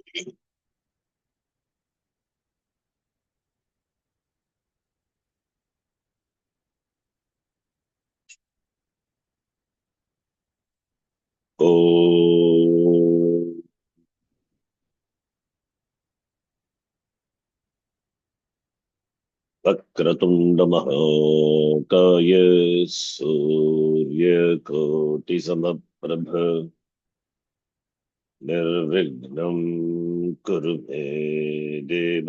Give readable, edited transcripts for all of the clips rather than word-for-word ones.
ॐ वक्रतुण्डमहाकाय सूर्यकोटिसमप्रभ निर्विघ्नं कुरु मे देव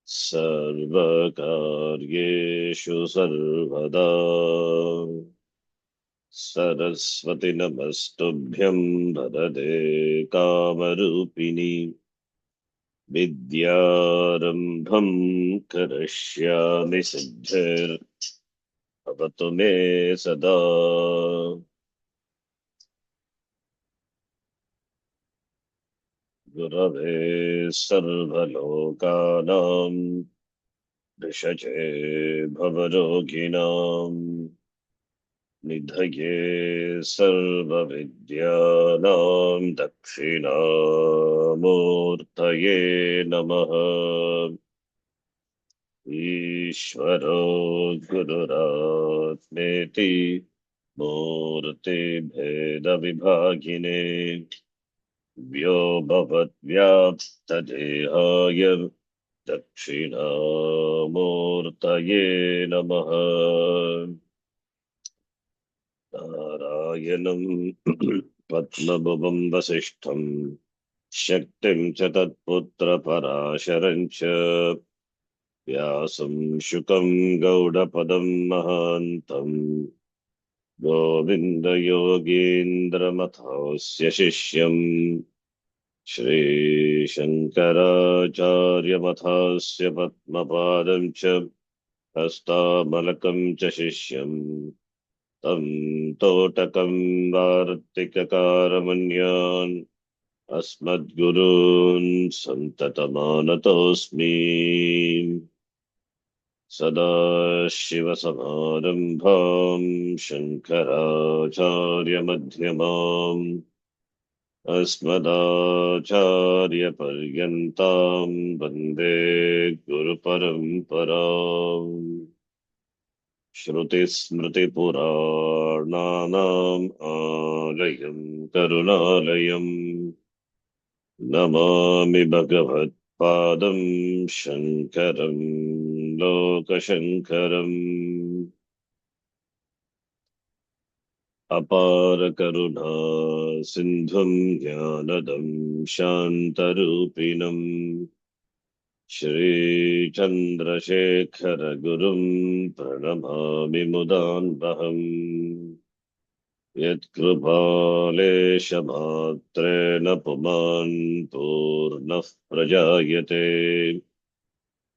सर्वकार्येषु सर्वदा। सरस्वति नमस्तुभ्यं वरदे कामरूपिणि विद्यारम्भं करिष्यामि सिद्धिर्भवतु मे सदा। गुरवे सर्वलोकानां भिषजे भवरोगिणां निधये सर्वविद्यानां दक्षिणामूर्तये नमः। ईश्वरो गुरुरात्मेति मूर्तिभेदविभागिने व्योमवद्व्याप्तदेहाय दक्षिणामूर्तये नमः। नारायणं पद्मभुवं वसिष्ठं शक्तिं च तत्पुत्रपराशरं च व्यासं शुकं गौडपदं महान्तं गोविन्दयोगीन्द्रमथस्य शिष्यम् श्रीशङ्कराचार्यमथस्य पद्मपादं च हस्तामलकं च शिष्यम् तं तोटकं वार्तिककारमन्यान् अस्मद्गुरून् सन्ततमानतोऽस्मि। सदाशिवसमारम्भां शङ्कराचार्यमध्यमाम् अस्मदाचार्यपर्यन्तां वन्दे गुरुपरम्पराम्। श्रुतिस्मृतिपुराणानाम् आलयं करुणालयम् नमामि भगवत्पादं शङ्करं लोकशङ्करम्। अपारकरुणा सिन्धुं ज्ञानदं शान्तरूपिणम् श्रीचन्द्रशेखरगुरुं प्रणमामि मुदान्वहम्। यत्कृपालेशमात्रेण पुमान् पूर्णः प्रजायते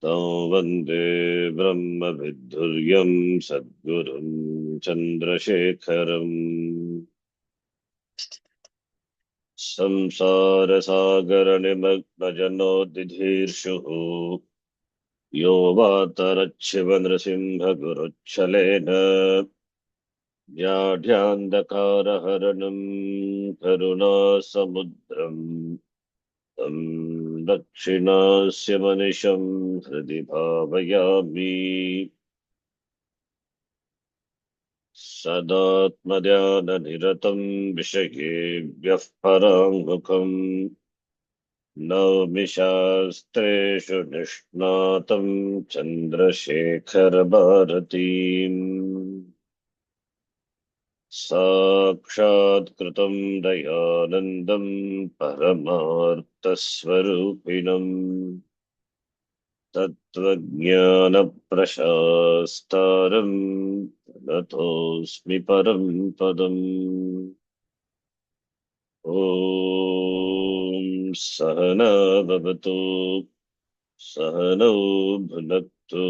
तं वन्दे ब्रह्मविद्धुर्यं सद्गुरुं चन्द्रशेखरम्। संसारसागरनिमग्नजनोदिधीर्षुः यो वातरच्छिवनृसिंहगुरुच्छलेन व्याढ्यान्धकारहरणं करुणासमुद्रम् तं दक्षिणास्य मनिशं हृदि भावयामि। सदात्मध्याननिरतं विषयेभ्यः पराङ्मुखम् नौमि शास्त्रेषु निष्णातं चन्द्रशेखरभारतीम्। साक्षात्कृतं दयानन्दं परमार्थस्वरूपिणम् तत्त्वज्ञानप्रशास्तारं नतोऽस्मि परं पदम्। ॐ सहना भवतु सहनौ भुनक्तु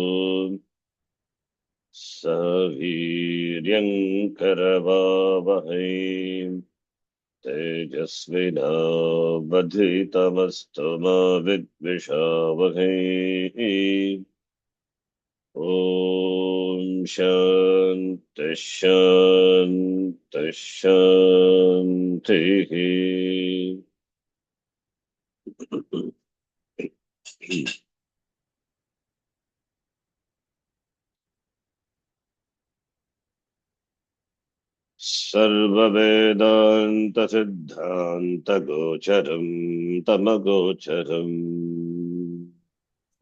सह वीर्यङ्करवावहै तेजस्विनावधीतमस्तु मा विद्विषावहै। ॐ शान्ति शान्ति शान्तिः। सर्ववेदान्तसिद्धान्तगोचरम् तमगोचरम्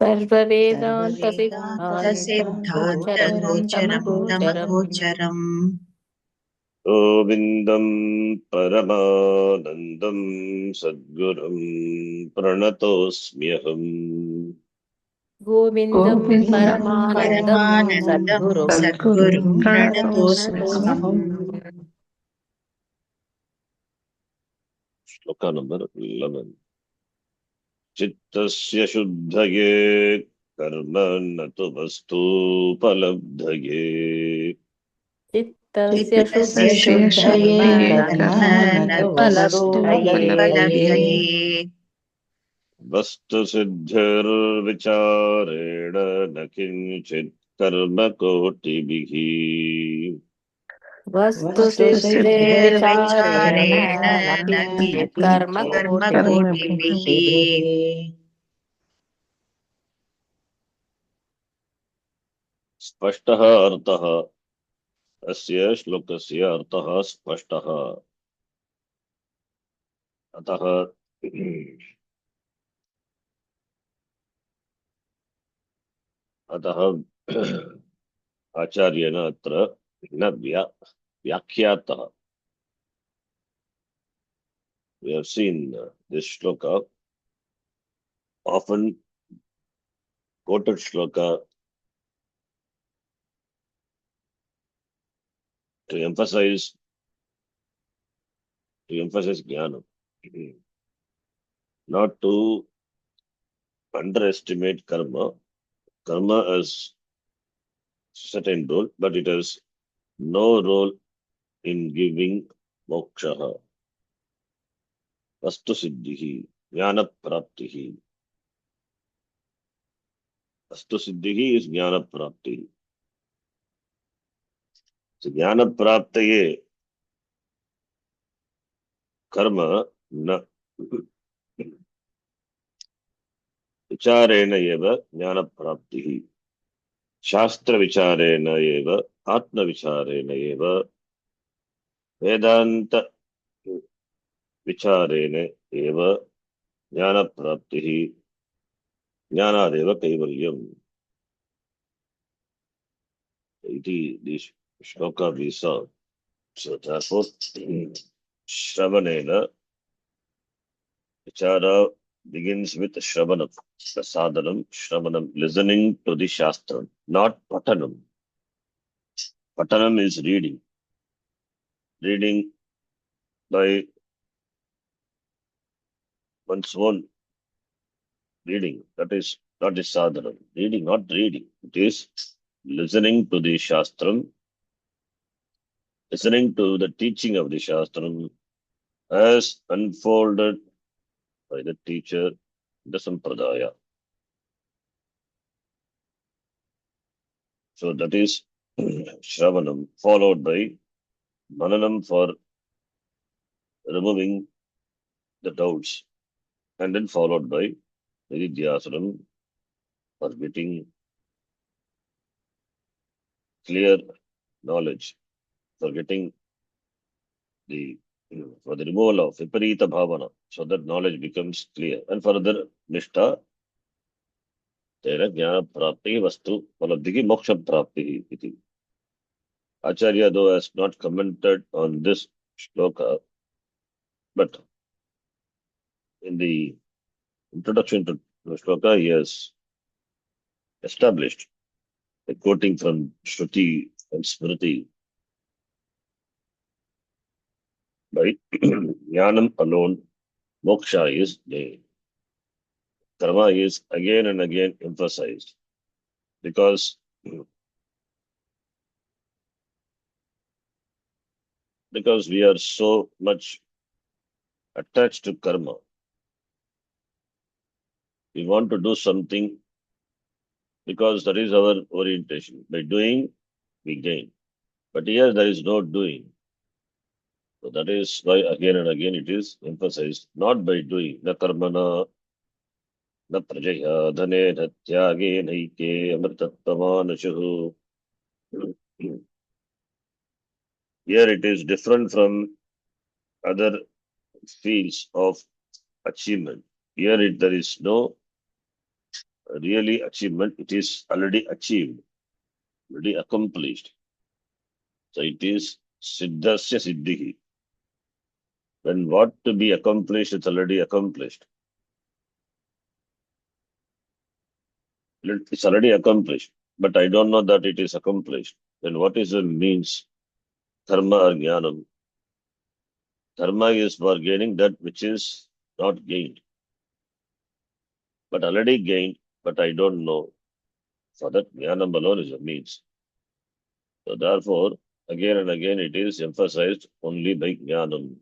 सर्ववेदान्तसिद्धान्तगोचरं सर्ववेदान्तसिद्धान्तगोचरं तमगोचरम् तमगोचरम् गोविन्दम् परमानन्दम् सद्गुरुम् प्रणतोऽस्म्यहम् गोविन्दं गोविन्दं परमानन्दं परमानन्दं सद्गुरुं सद्गुरुं प्रणतोऽस्म्यहम् प्रणतोऽस्म्यहम् श्लोका नंबर 11 चित्तस्य शुद्धये कर्म न तु वस्तूपलब्धये चित्तस्य चित्तस्य शुद्धये कर्म शुद्धये न तु कर्म न तु वस्तुपलब्धये वस्तुपलब्धये वस्तुसिद्धिर्विचारेण न किञ्चित् कर्म कोटिभिः वस्तुसिद्धेर्विचारेण वस्तुसिद्धिर्विचारेण न न किञ्चित् कर्म किञ्चित् कोटिभिः कर्मकोटिभिः स्पष्टः अर्थः अस्य श्लोकस्य अर्थः स्पष्टः अतः अतः आचार्येण अत्र न व्याख्यातः. We have seen this shloka, often quoted shloka to emphasize jnana, not to underestimate karma. Karma has certain role, but it has no role in giving moksha. Vastu siddhihi, jnana praptihi. Vastu siddhihi is jnana praptihi. So jnana praptaye karma na विचारेण एव ज्ञानप्राप्तिः शास्त्रविचारेण एव आत्मविचारेण एव वेदान्तविचारेण एव ज्ञानप्राप्तिः ज्ञानादेव कैवल्यम् इति this shloka we saw. So therefore, Shravanena vichara begins with Shravanam, Prasadanam, Shravanam, listening to the Shastra, not Patanam. Patanam is reading. Reading by one's own reading. That is sadhana. Reading, not reading. It is listening to the Shastram, listening to the teaching of the Shastram as unfolded by the teacher, the Sampradaya. So that is Shravanam, followed by Mananam for removing the doubts, and then followed by Nididhyasanam for getting clear knowledge, for getting for the removal of viparita bhavana, so that knowledge becomes clear. And further, nishtha, tera jnana prapti vastu palabdhiki moksha prapti iti. Acharya, though, has not commented on this shloka, but in the introduction to the shloka, he has established a quoting from Shruti and Smriti by Jnanam alone, moksha is gained. Karma is again and again emphasized because we are so much attached to karma. We want to do something because that is our orientation. By doing, we gain. But here there is no doing. So that is why again and again it is emphasized, not by doing, the karmana न प्रजया धनेन त्यागेनैके अमृतत्वमानुषुः. Here it is different from other fields of achievement. Here there is no really achievement. It is already achieved, already accomplished. So it is siddhasya siddhihi. When what to be accomplished is already accomplished. It's already accomplished, but I don't know that it is accomplished. Then what is the means? Karma or jnanam. Karma is for gaining that which is not gained, but already gained, but I don't know. For that, jnanam alone is a means. So therefore, again and again it is emphasized only by jnanam,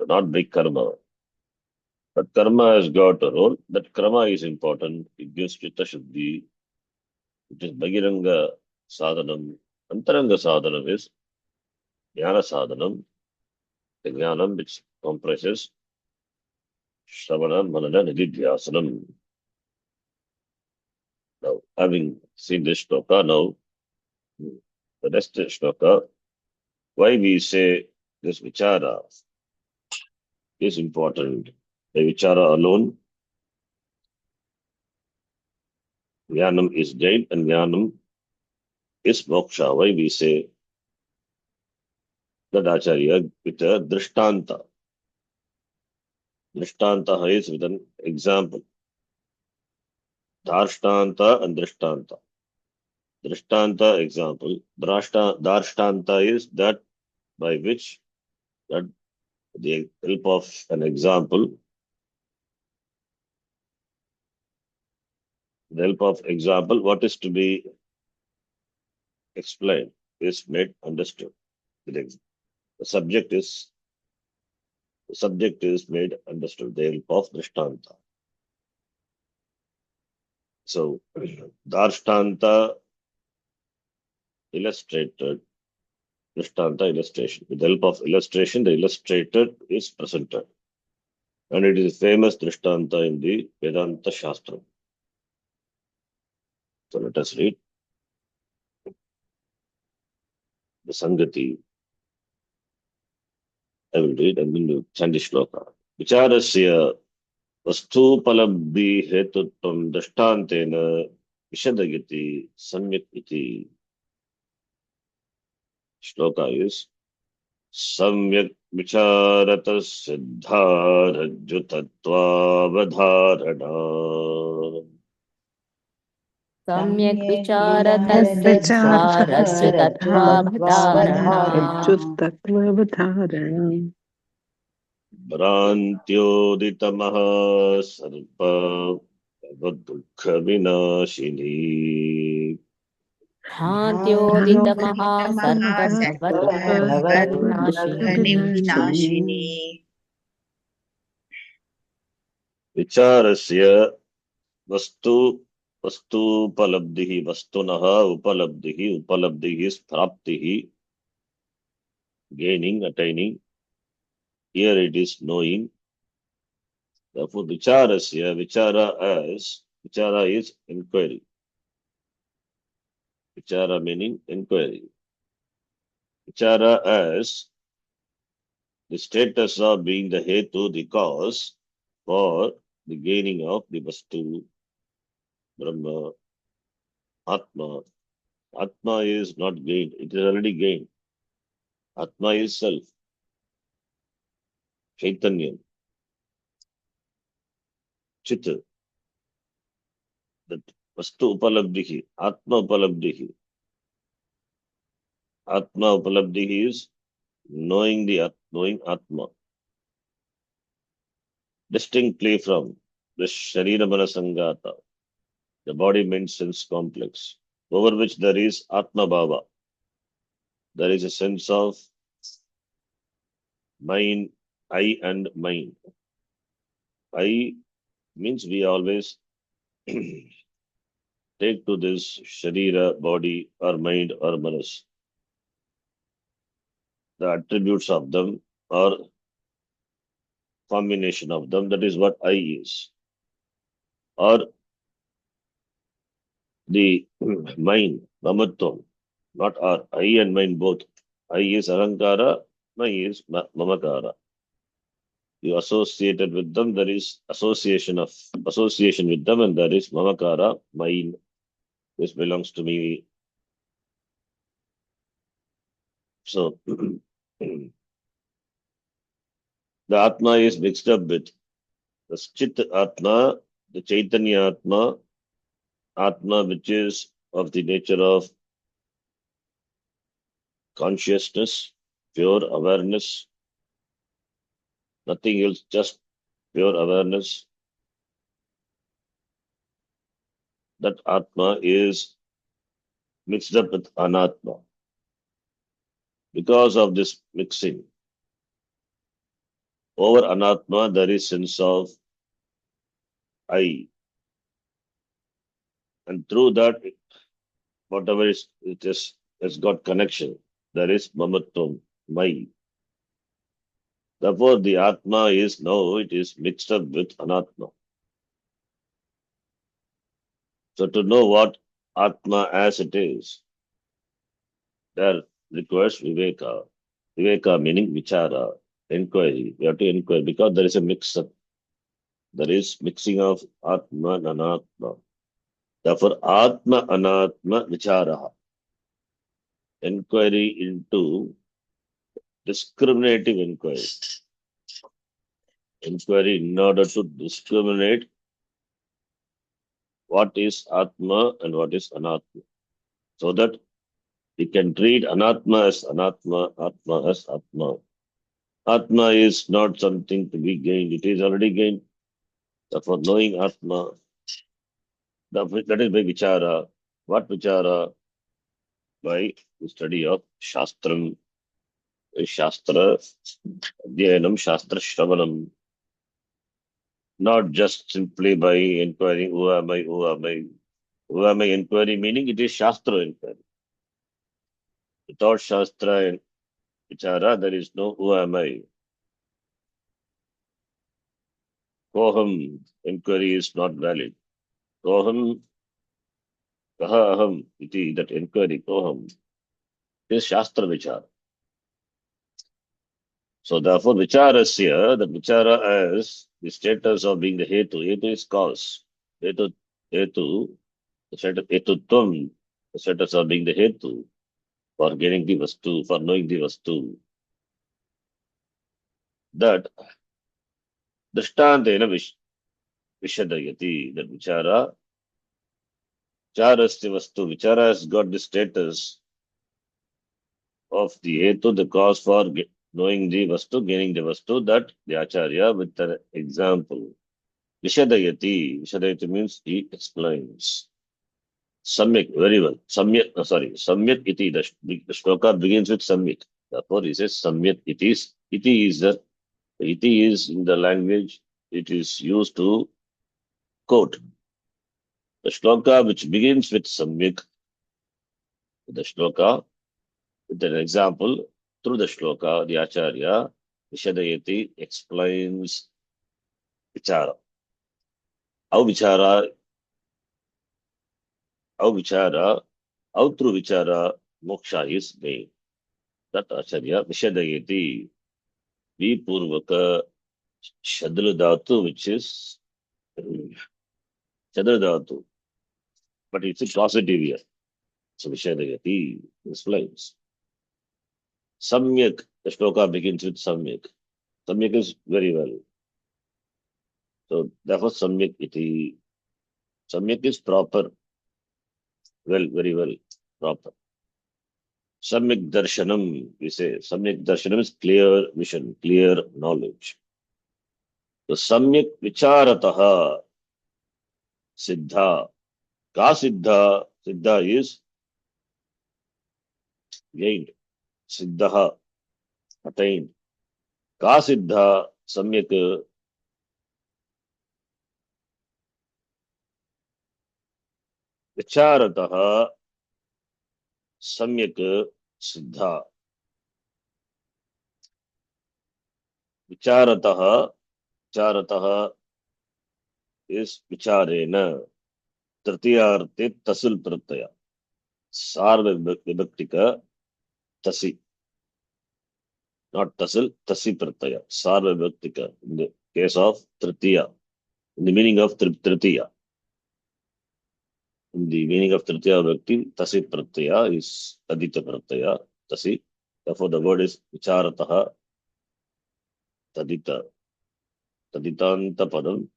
not by karma. But karma has got a role. That karma is important. It gives chitta shuddhi. It is Bhagiranga sadhanam. Antaranga sadhanam is jnana sadhanam. The jnanam which comprises Shravana, Manana, Nididhyasanam. Now, having seen this shloka, now the next shloka, why we say this vichara is important. The vichara alone, jnanam is gained and jnanam is moksha. Why we say that Acharya with a drishtanta. Drishtanta is with an example. Darshtanta and drishtanta. Drishtanta example. Darshtanta is that by which that the help of an example, the help of example, what is to be explained is made understood. The subject is made understood. The help of drishtanta. So darshtanta illustrated, drishtanta illustration. With the help of illustration, the illustrated is presented. And it is famous drishtanta in the Vedanta Shastra. So let us read the Sangati. I will read and then you chant the shloka. Vicharasya vastupalabdhi hetutvam dashtantena vishadagiti samyak iti. Shloka is Samyak vicharata siddharajutatvavadharana. सम्यक् विचारसिद्धारज्जुतत्वावधारणा विचारसिद्धारज्जुतत्वावधारणा भ्रान्त्योदितमः सर्प भवदुःखविनाशिनी. भ्रान्त्योदितमहासर्पभवदुःखविनाशिनी विचारस्य वस्तु वस्तुपलब्धिः वस्तुनः उपलब्धिः is प्राप्तिः, gaining, attaining. Here it is knowing. Therefore, vichara is inquiry. Vichara meaning inquiry. Vichara as the status of being the hetu, the cause for the gaining of the vastu, Brahma, Atma. Atma is not gained, it is already gained. Atma is self, Chaitanya, Chit, that vastu upalabdhihi, Atma upalabdhihi. Atma upalabdhihi is knowing Atma, distinctly from the Sharira Manasangata, the body mind sense complex, over which there is Atma Bhava. There is a sense of mind, I and mind. I means we always take to this Sharira, body, or mind, or manas. The attributes of them or combination of them, that is what I is. or the mind, mamatvam, not or, I and mind both. I is ahankara, my is mamakara. You associated with them, there is association with them, and there is mamakara, mine. This belongs to me. So the Atma is mixed up with the Chit Atma, the Chaitanya Atma, Atma which is of the nature of consciousness, pure awareness, nothing else, just pure awareness. That Atma is mixed up with Anatma. Because of this mixing, over Anatma there is sense of I, and through that, whatever is it is has got connection. There is Mamatvam, my. Therefore, the Atma is now it is mixed up with Anatma. So to know what Atma as it is, there requires Viveka. Viveka meaning Vichara, inquiry. We have to inquire because there is a mix up. There is mixing of Atma and Anatma. Therefore, Atma Anatma Vichara. Inquiry into discriminative inquiry. Inquiry in order to discriminate what is Atma and what is Anatma. So that we can treat Anatma as Anatma, Atma as Atma. Atma is not something to be gained, it is already gained. Therefore, knowing Atma, that is by Vichara. What Vichara? By the study of Shastram, Shastra, Adhyanam, Shastra Shravanam. Not just simply by inquiring, who am I, who am I? Who am I inquiry, meaning it is Shastra inquiry. Without Shastra and Vichara, there is no who am I. Koham inquiry is not valid. Koham, kaha aham, iti, that inquiry, koham, is Shastra Vichara. So therefore, Vicharasya, that Vichara as the status of being the Hetu. Hetu is cause. Hetu, Hetu, the status, Hetutvam, the status of being the Hetu for getting the Vastu, for knowing the Vastu. That Drishtantena Vishadayati, that Vicharasya Vastu, Vichara has got the status of the Hetu, the cause for knowing the Vastu, gaining the Vastu, that the Acharya with an example. Vishadayati. Vishadayati means he explains. Samyak, very well. Samyak, Samyak iti. The shloka begins with Samyak. Therefore, he says Samyak it is. Iti is in the language, it is used to quote. The shloka which begins with Samyak, the shloka, with an example, through the shloka, the Acharya, Vishadayati explains Vichara. How Vichara, how through Vichara, moksha is gained. That Acharya Vishadayati, Vipurvaka Shadra Dhatu, which is Shadra Dhatu, but it's a positive here. So Vishadayati explains. Samyak, the shloka begins with Samyak. Samyak is very well. So therefore Samyak iti. Samyak is proper. Well, very well, proper. Samyak darshanam, we say. Samyak darshanam is clear vision, clear knowledge. So Samyak vicharataha siddha. Ka siddha? Siddha is gained. Siddha, attained. Ka siddha samyak vicharataha samyak siddha. Vicharataha, vicharataha is vicharena. Tritiyarthe tasil pratyaya. Sarva vibhaktika tasi. Not tasil, tasi pratyaya. Sarva vibhaktika. In the case of tritiya. In the meaning of tritiya. In the meaning of tritiya vibhakti, tasi pratyaya is tadita pratyaya. Tasi. Therefore the word is vicharataha tadita. Taditanta padam.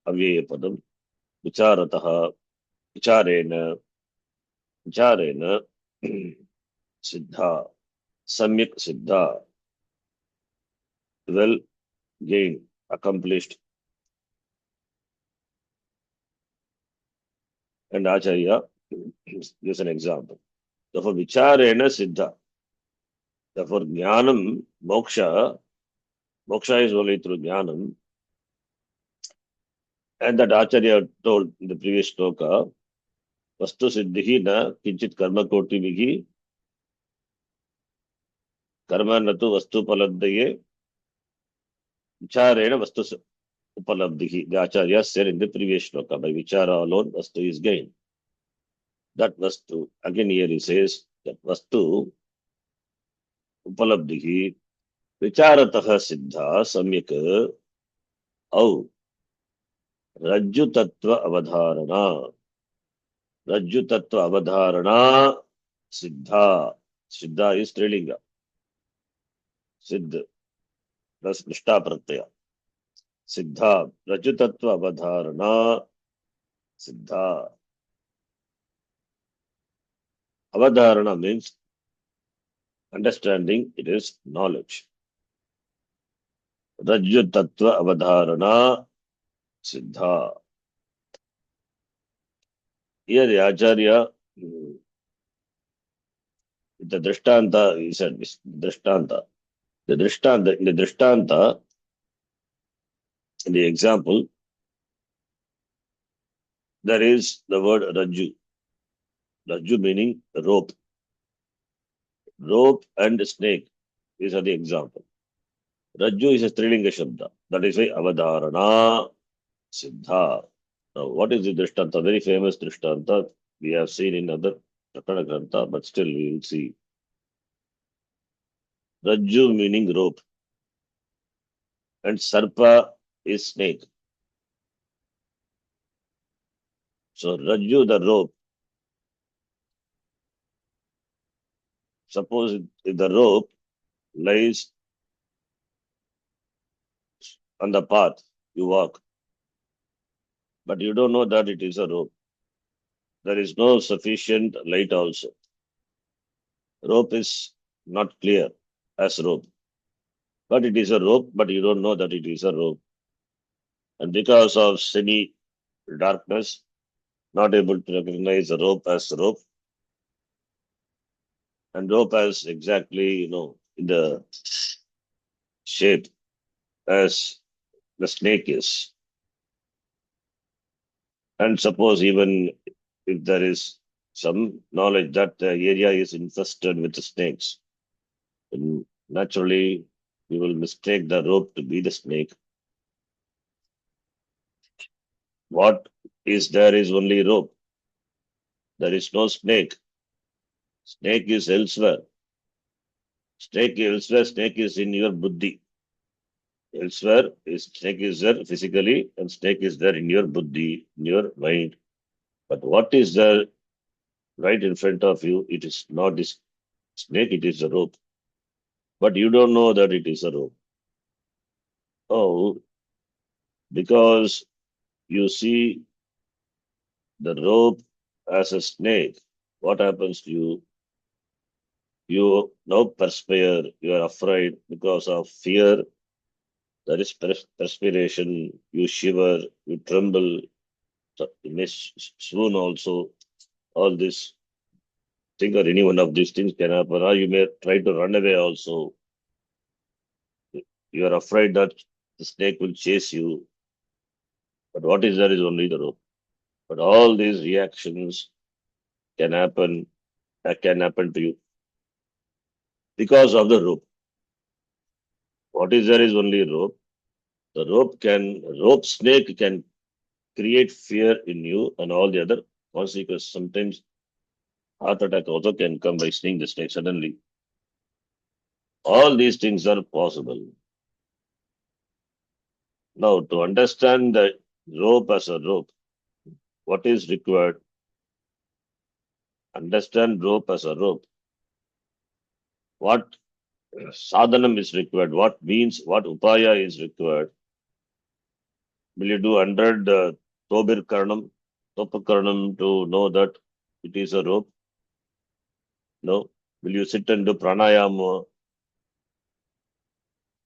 Avyeya padam. Vicharataha. Vicharena. Vicharena. Siddha. Samyak siddha. Well gained, accomplished. And Acharya gives an example. Therefore, vicharena siddha. Therefore, jnanam, moksha is only through jnanam. And that Acharya told in the previous shloka, vastu siddhihi na kinchit karma koti vihi karma natu vastu paladdaye vicharena vastu upalabdhihi. The Acharya said in the previous shloka, by vichara alone, vastu is gained. That vastu, again here he says, that vastu upalabdhihi विचारतः सिद्धा सम्यक औ रज्जु तत्व अवधारणा सिद्धा सिद्धा is स्त्रीलिंग सिद्ध प्लस निष्ठा प्रत्यय सिद्धा रज्जु तत्व अवधारणा सिद्धा अवधारणा means understanding it is knowledge रज्जु तत्व अवधारणा सिद्धा here the acharya the drishtanta he said drishtanta the drishtanta in the drishtanta in the example there is the word rajju. Rajju meaning rope. Rope and snake. These are the example. Rajju is a Strilinga Shabda. That is why Avadharana Siddha. Now, what is the Drishtanta? Very famous Drishtanta. We have seen in other Prakana Grantha, but still we will see. Rajju meaning rope. And Sarpa is snake. So, Rajju, the rope. Suppose if the rope lies on the path, you walk, but you don't know that it is a rope. There is no sufficient light also. Rope is not clear as rope. But it is a rope, but you don't know that it is a rope. And because of semi darkness, not able to recognize the rope as rope, and rope as exactly, in the shape as the snake is. And suppose even if there is some knowledge that the area is infested with snakes, then naturally we will mistake the rope to be the snake. What is there is only rope. There is no snake. Snake is elsewhere. Snake elsewhere, snake is in your buddhi. Elsewhere, snake is there physically, and snake is there in your buddhi, in your mind. But what is there right in front of you? It is not this snake, it is a rope. But you don't know that it is a rope. Oh, because you see the rope as a snake, what happens to you? You now perspire, you are afraid because of fear. There is perspiration, you shiver, you tremble, you may swoon also. All this thing or any one of these things can happen. Or you may try to run away also. You are afraid that the snake will chase you. But what is there is only the rope. But all these reactions can happen, that can happen to you because of the rope. What is there is only rope. The rope snake can create fear in you and all the other consequences. Sometimes heart attack also can come by seeing the snake suddenly. All these things are possible. Now, to understand the rope as a rope, what is required? Understand rope as a rope. What sadhanam is required? What means, what upaya is required? Will you do 100 tobir karnam, topakarnam to know that it is a rope? No. Will you sit and do pranayama,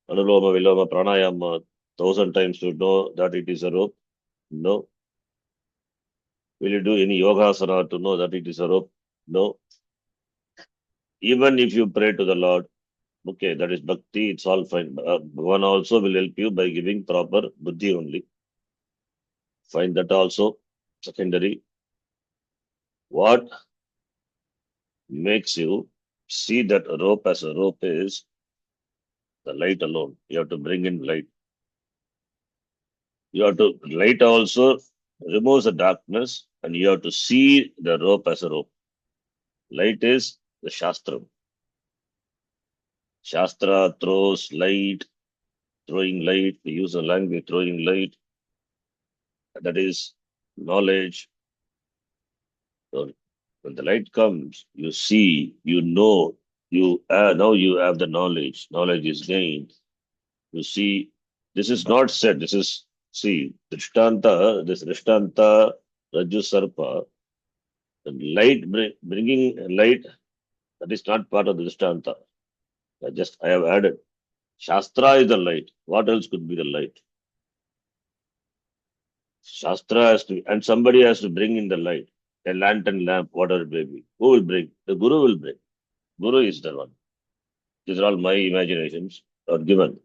anuloma, viloma, pranayama 1,000 times to know that it is a rope? No. Will you do any yogasana to know that it is a rope? No. Even if you pray to the Lord, okay, that is bhakti, it's all fine. Bhagavan also will help you by giving proper buddhi only. Find that also secondary. What makes you see that a rope as a rope is the light alone. You have to bring in light. You have to, light also removes the darkness and you have to see the rope as a rope. Light is the Shastra. Shastra throws light, throwing light. We use a language throwing light. That is knowledge. So when the light comes, you see, you know, now you have the knowledge. Knowledge is gained. You see, this is not said. This is see this Drishtanta, Raju Sarpa, the light bringing light. That is not part of the Drishtanta. I have added. Shastra is the light. What else could be the light? Shastra has to, and somebody has to bring in the light. A lantern, lamp, whatever it may be. Who will bring? The Guru will bring. Guru is the one. These are all my imaginations are given.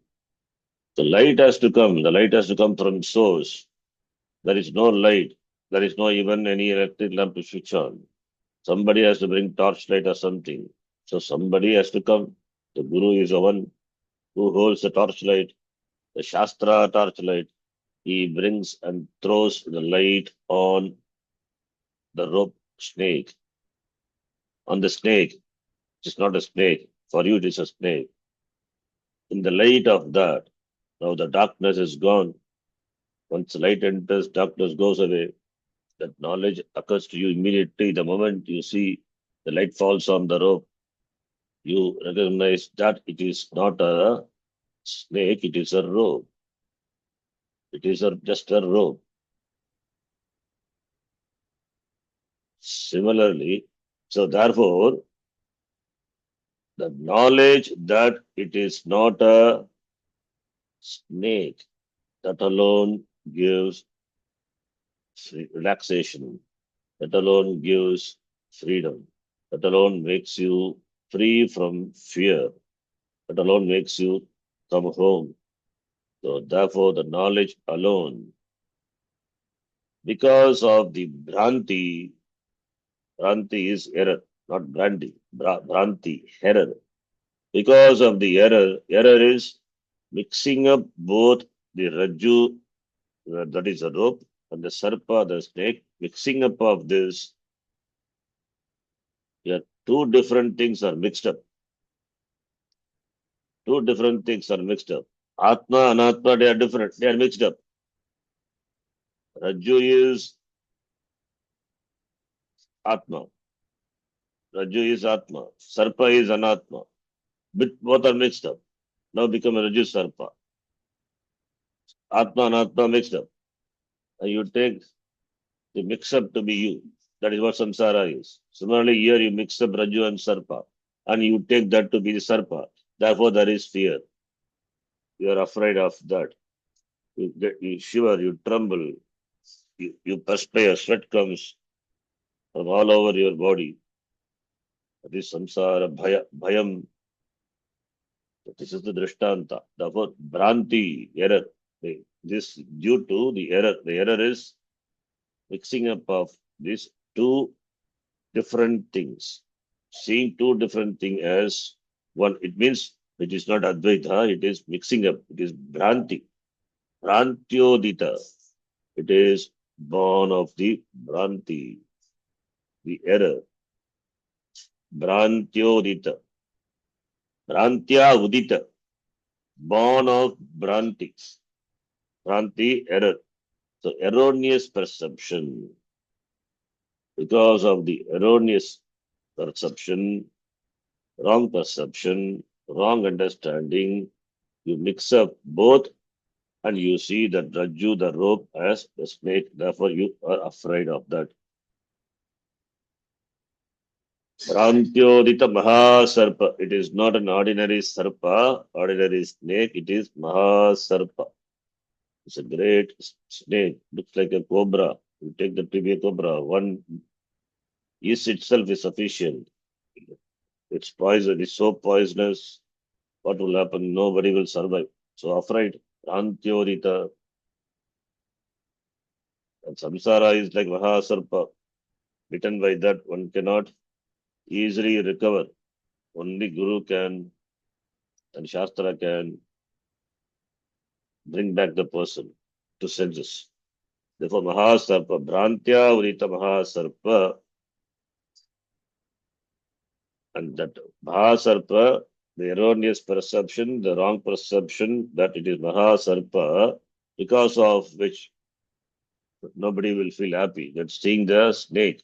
The light has to come. The light has to come from source. There is no light. There is no even any electric lamp to switch on. Somebody has to bring torchlight or something. So somebody has to come. The Guru is the one who holds the torchlight, the Shastra torchlight. He brings and throws the light on the rope snake. On the snake. It's not a snake. For you, it is a snake. In the light of that, now the darkness is gone. Once light enters, darkness goes away. That knowledge occurs to you immediately. The moment you see the light falls on the rope, you recognize that it is not a snake, it is a rope. It is just a rope. Similarly, so therefore, the knowledge that it is not a snake, that alone gives relaxation, that alone gives freedom, that alone makes you free from fear, that alone makes you come home. So therefore, the knowledge alone, because of the Bhranti is error, not Brandy, Bhranti, error. Because of the error is mixing up both the Raju, that is a rope, and the Sarpa, the snake, mixing up of this, yeah, two different things are mixed up. Two different things are mixed up. Atma, Anatma, they are different. They are mixed up. Raju is Atma. Raju is Atma. Sarpa is Anatma. Both are mixed up. Now become a Raju Sarpa. Atma and Atma mixed up. And you take the mix up to be you. That is what samsara is. Similarly, here you mix up Raju and Sarpa. And you take that to be the Sarpa. Therefore, there is fear. You are afraid of that. You shiver, you tremble, you perspire, sweat comes from all over your body. That is samsara, bhayam. This is the drishtanta. Therefore, bhranti, error. This due to the error. The error is mixing up of these two different things. Seeing two different things as one. It means it is not Advaita, it is mixing up. It is bhranti. Prantyodita. It is born of the Bhranti, the error. Bhrantyodita. Bhrantya Udita. Born of Bhranti. Bhranti, error. So erroneous perception. Because of the erroneous perception, wrong understanding, you mix up both and you see that Rajju, the rope, as the snake. Therefore, you are afraid of that. Prantyodita Mahasarpa. It is not an ordinary sarpa, ordinary snake. It is Mahasarpa. It's a great snake. Looks like a cobra. You take the to be a cobra. One is itself is sufficient. It's poison. It's so poisonous. What will happen? Nobody will survive. So afraid. Prantyodita. And samsara is like Mahasarpa. Bitten by that, one cannot easily recover. Only Guru can and Shastra can bring back the person to senses. Therefore, Mahasarpa, Bhrantya Urita Mahasarpa, and that Mahasarpa, the erroneous perception, the wrong perception that it is Mahasarpa, because of which nobody will feel happy. That seeing the snake.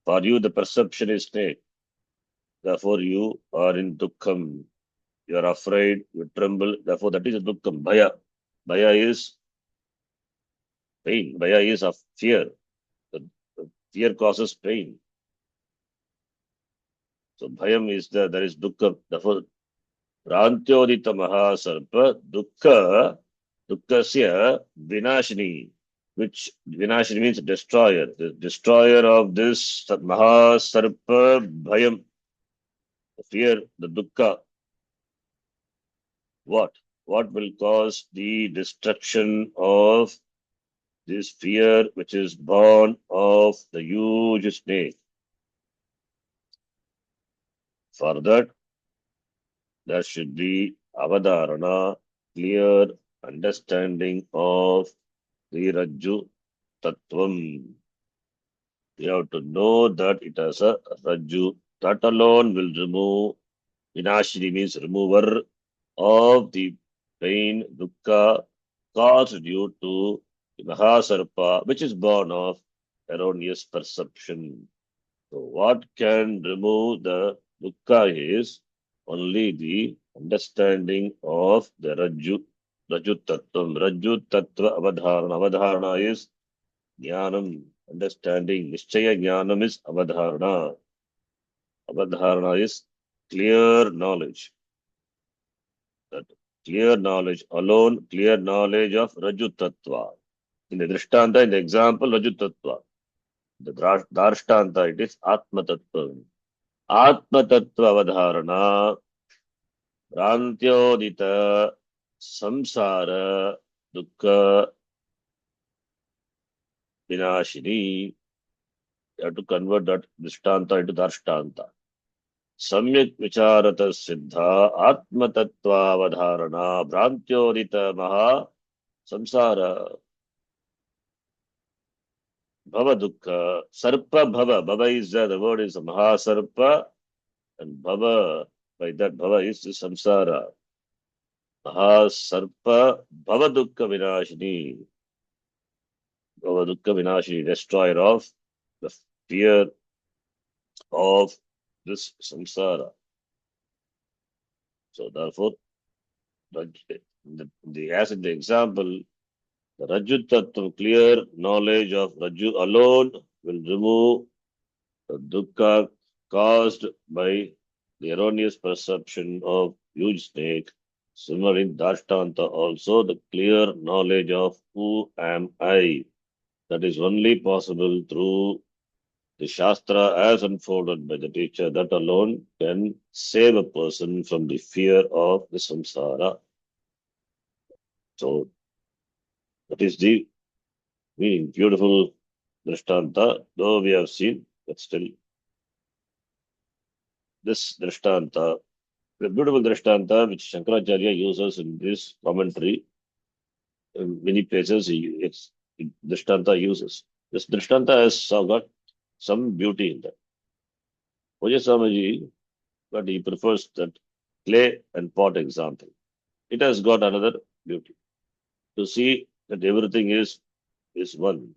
For you, the perception is snake. Therefore, you are in dukkham. You are afraid, you tremble. Therefore, that is a dukkham. Bhaya. Bhaya is pain. Bhaya is of fear. The fear causes pain. So bhayam is there is dukkha. Therefore, Prantyodita Mahasarpa, dukkasya vinashini, which vinashini means destroyer. The destroyer of this Mahasarpa bhayam, the fear, the dukkha. What? What will cause the destruction of this fear which is born of the huge snake? For that, there should be avadharana, clear understanding of the Rajju Tattvam. You have to know that it has a Rajju. That alone will remove, Vinashini means remover of the pain, dukkha, caused due to the Mahasarpa, which is born of erroneous perception. So what can remove the dukkha is only the understanding of the Rajju Tattvam. Rajju Tattva Avadharana. Avadharana is Jnanam, understanding. Nishchaya Jnanam is Avadharana. Avadharana is clear knowledge. That clear knowledge alone, clear knowledge of Rajju Tattva. In the Drishtanta, in the example, Rajju Tattva. The Darshtanta, it is Atma Tattva. Atma Tattva Avadharana, Prantyodita, Samsara, Dukkha, Vinashini. You have to convert that Drishtanta into Darshtanta. Samyak Vicharata Siddha, Atma Tattva Avadharana, Prantyodita Maha, Samsara, Bhava Dukkha, Sarpa Bhava. Bhava is there, the word is Mahasarpa, and Bhava, by that Bhava is the Samsara. Mahasarpa, Bhava Dukkha Vinashini. Bhava Dukkha Vinashini, destroyer of the fear of this samsara. So therefore, as in the example, the Rajju Tattva, clear knowledge of Rajju alone will remove the dukkha caused by the erroneous perception of huge snake. Similar in Dashtanta also, the clear knowledge of who am I. That is only possible through the Shastra as unfolded by the teacher. That alone can save a person from the fear of the samsara. So that is the meaning. Beautiful Drishtanta, though we have seen, but still this Drishtanta, the beautiful Drishtanta which Shankaracharya uses in this commentary, In many places, Drishtanta uses. This Drishtanta has got some beauty in that. Oja Swamiji, but he prefers that clay and pot example. It has got another beauty. To see that everything is one.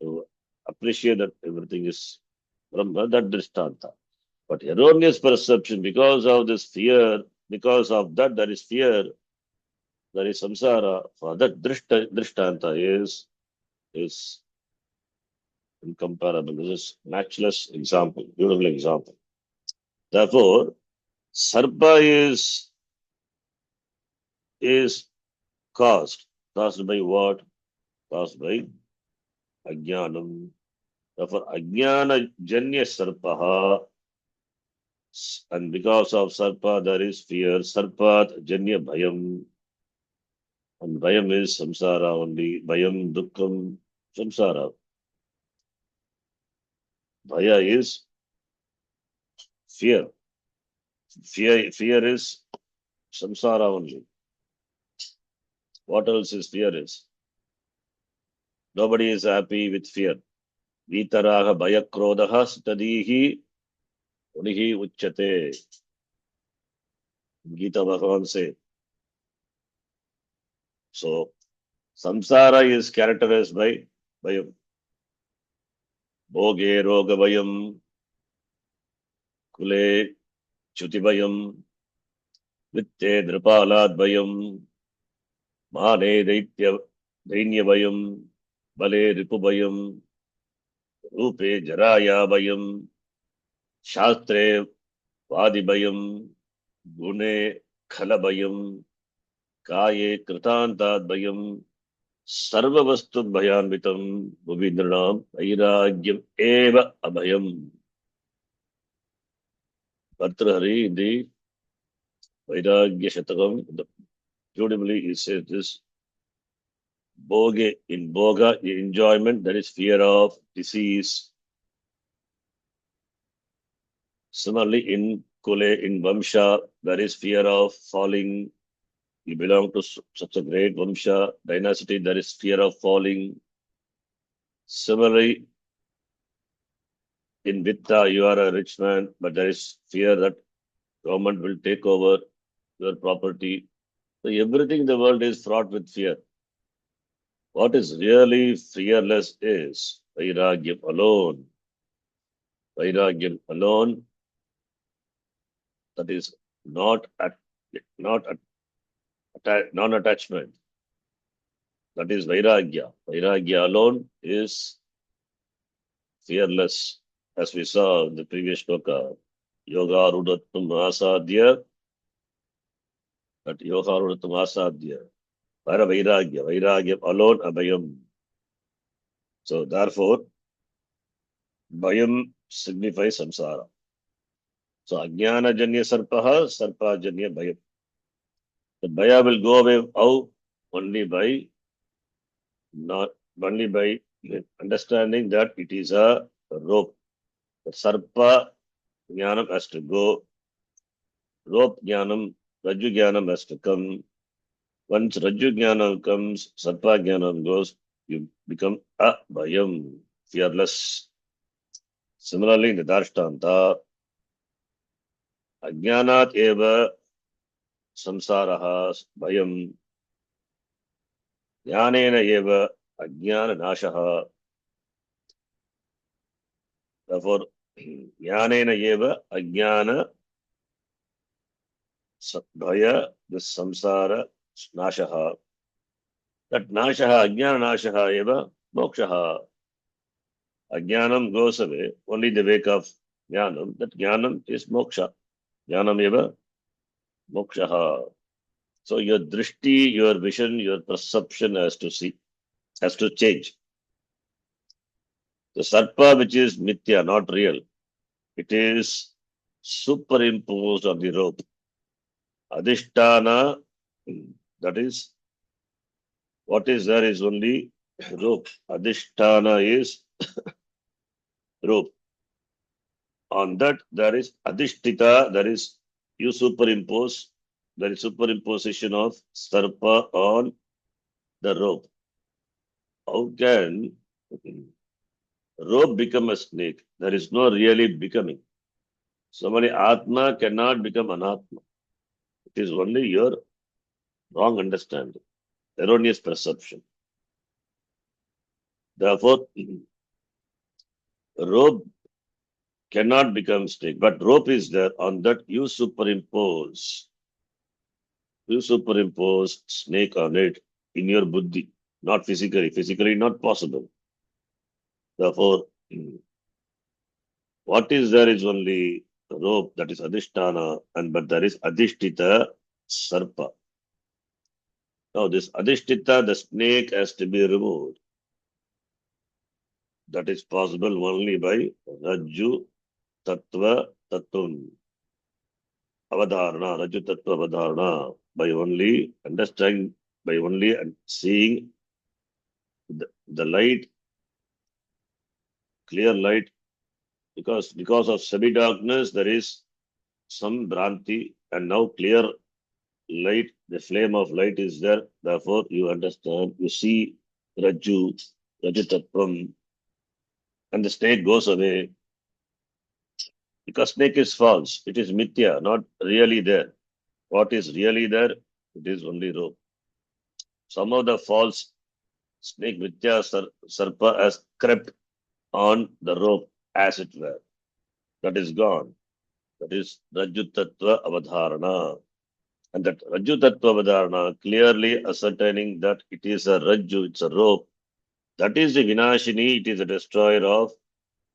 To appreciate that everything is Brahma, that Drishtanta. But erroneous perception, because of this fear, because of that there is fear, there is samsara. For that Drishtanta is incomparable. This is matchless example, beautiful example. Therefore, Sarpa is caused by what? Caused by Ajnanam. Therefore, Ajnana Janya Sarpaha, and because of Sarpa there is fear. Sarpat Janya Bhayam, and Bhayam is samsara only. Bhayam, Dukkam, samsara. Bhaya is fear. Fear is samsara only. What else is fear is? Nobody is happy with fear. Vitaraha bhayakrodaha stadihi unihi uchyate. Gita Bhagavan say. So, samsara is characterized by bhayam. Bhoge roga bhayam, kule chuti bhayam, vitte dripalad bhayam, mane dainya bhayam, bale ripu bhayam, रूपे जराया भयम शास्त्रे वादि भयम गुणे खल भयम काये कृतांताद भयम सर्ववस्तु भयान्वितम भुविन्द्रणाम वैराग्यम एव अभयम. Bhartrahari in the Vairagya Shatakam, beautifully he says this: Bhoge, in Bhoga, the enjoyment, that is fear of disease. Similarly, in Kule, in Vamsha, there is fear of falling. You belong to such a great Vamsha, dynasty, there is fear of falling. Similarly, in Vitta, you are a rich man, but there is fear that government will take over your property. So everything in the world is fraught with fear. What is really fearless is Vairagyam alone. Vairagyam alone, that is not non-attachment. That is Vairagya. Vairagya alone is fearless. As we saw in the previous shloka, Yoga Rudattam Asadhya, that Yoga Rudattam Asadhya. Para Vairagya. Vairagya alone Abhayam. So therefore, Bhayam signifies samsara. So Ajnana Janya Sarpaha, Sarpa Janya Bhayam. The Bhaya will go away how? Only by not only by understanding that it is a rope. The Sarpa Jnanam has to go. Rope Jnanam, Raju Jnanam has to come. Once Raju Jnanam comes, Sarpa Jnanam goes, you become a Bhayam, fearless. Similarly, in the Darshtanta, Ajnanat eva samsaraha Bhayam, Jnanena eva Ajnana nashaha. Therefore, Jnanena eva Ajnana Bhaya, the samsara nashaha. That nashaha, Ajnana nashaha eva mokshaha. Ajnanam goes away, only the wake of Jnanam. That Jnanam is moksha. Jnanam eva mokshaha. So your drishti, your vision, your perception has to change. The sarpa, which is mithya, not real, it is superimposed on the rope. Adhishtana, that is, what is there is only rope. Adhishtana is rope. On that, there is adhishtita, there is you superimpose, there is superimposition of sarpa on the rope. How can rope become a snake? There is no really becoming. Somebody Atma cannot become Anatma. It is only your wrong understanding, erroneous perception. Therefore, rope cannot become snake, but rope is there. On that you superimpose snake on it in your buddhi, not physically. Physically, not possible. Therefore, what is there is only rope, that is adhisthana, and but there is adhishtita sarpa. Now, this adhishtita, the snake, has to be removed. That is possible only by Rajju Tattva Tattun. Avadharana, Rajju Tattva Avadharana, by only understanding, by only seeing the light, clear light, because of semi-darkness, there is some Bhranti, and now clear light, the flame of light is there. Therefore, you understand, you see Rajju, Rajju Tattvam, and the snake goes away. Because snake is false. It is mithya, not really there. What is really there? It is only rope. Some of the false snake mithya sarpa has crept on the rope as it were. That is gone. That is Rajju Tattva Avadharana. And that Rajju Tattva Avadharana clearly ascertaining that it is a Rajju, it's a rope. That is the Vinashini, it is a destroyer of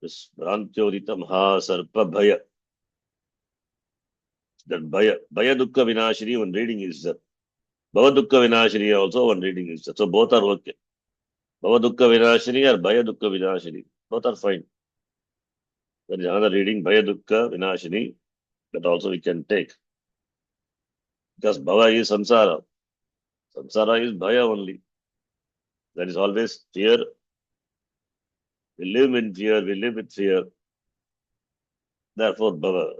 this Bhrantyodita Mahasarpa Bhaya. That Bhaya Dukkha Vinashini, one reading is there. Bhava Dukkha Vinashini also one reading is there. So both are okay. Bhava Dukkha Vinashini or Bhaya Dukkha Vinashini. Both are fine. There is another reading, Bhaya Dukkha Vinashini, that also we can take. Because Bhava is Samsara. Samsara is Bhaya only. There is always fear. We live in fear, we live with fear. Therefore, Bhava.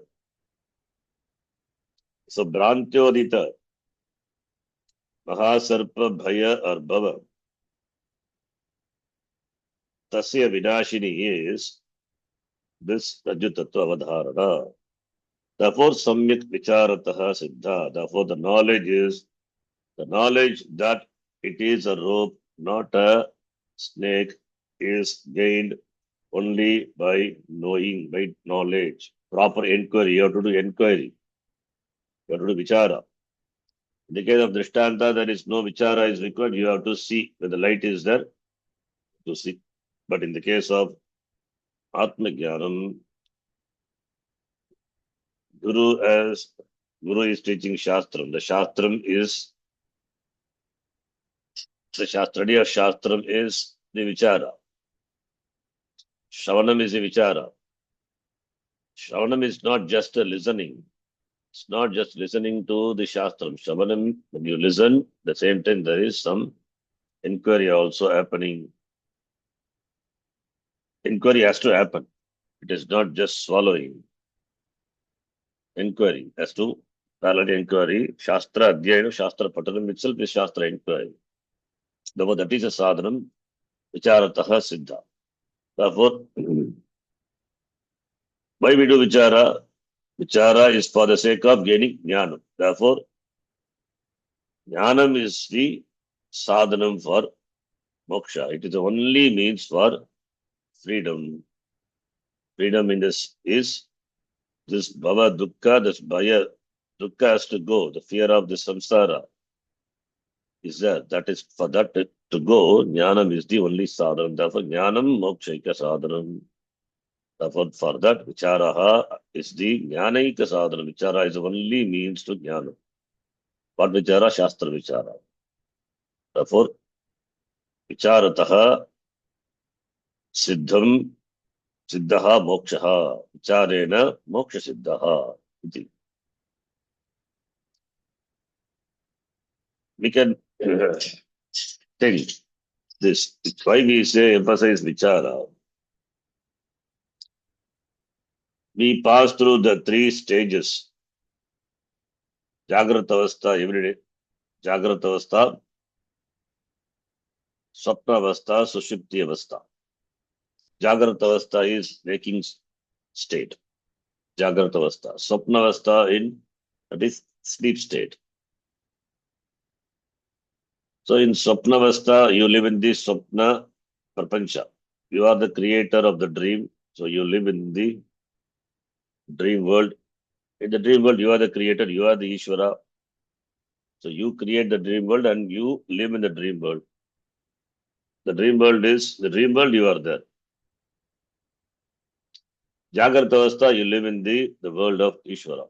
So, Bhrantyodita, Mahasarpa Bhaya or Bhava, Tasya Vinashini is this Rajju Tattva Avadharana. Therefore, Samyak Vicharataha Siddha. Therefore, the knowledge that it is a rope, not a snake, is gained only by knowing, by knowledge. Proper inquiry. You have to do inquiry. You have to do vichara. In the case of Drishtanta, there is no vichara is required. You have to see when the light is there to see. But in the case of Atma Jnanam, Guru is teaching Shastram. The study of Shastram is the vichara. Shravanam is the vichara. Shravanam is not just a listening. It's not just listening to the Shastram. Shravanam, when you listen, at the same time there is some inquiry also happening. Inquiry has to happen. It is not just swallowing. Inquiry has to, parallel inquiry, Shastra Adhyayana, Shastra Patanam itself is Shastra inquiry. Therefore, that is a sadhanam, vicharataha siddha. Therefore, why we do vichara? Vichara is for the sake of gaining jnanam. Therefore, jnanam is the sadhanam for moksha. It is the only means for freedom. Freedom in this is this bhava dukkha, this bhaya dukkha has to go. The fear of the samsara is there. That is for that to go. Jnanam is the only sadhanam. Therefore, jnanam mokshaika sadhanam. Therefore, for that, vicharaha is the jnanaika sadhana. Vichara is the only means to jnana. What vichara? Shastra vichara. Therefore, vicharataha siddham siddhaha mokshaha. Vicharena moksha siddhaha. We can think this. Why we say emphasize vichara? We pass through the three stages. Jagrata avastha every day. Jagrata avastha, Swapna Avastha, Sushupti Avastha. Jagrata Avastha is waking state. Jagrata Avastha. Swapna Avastha that is sleep state. So in Swapna Avastha, you live in the Swapna Prapancha. You are the creator of the dream. So you live in the dream world. In the dream world, you are the creator, you are the Ishvara. So you create the dream world and you live in the dream world. The dream world is the dream world, you are there. Jagrata Avastha, you live in the world of Ishvara.